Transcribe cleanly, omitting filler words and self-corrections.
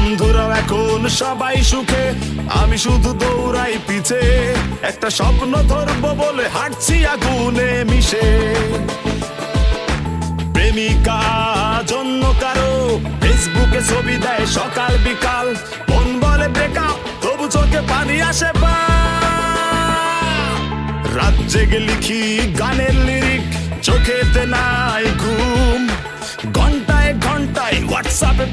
বন্ধুরা এখন সবাই সুখে, আমি শুধু দৌড়াই পিছে। একটা স্বপ্ন ধরবো বলে হাঁটছি আগুনে মিশে। প্রেমিকা জন্য কারো ফেসবুকে ছবি দেয় সকাল বিকাল, মন বলে ব্রেকআপ তবু চোখে পানি আসে। রাত জেগে লিখি গানের লিরিক, চোখেতে নাই ঘুম। ঘন্টায় ঘন্টায় হোয়াটসঅ্যাপে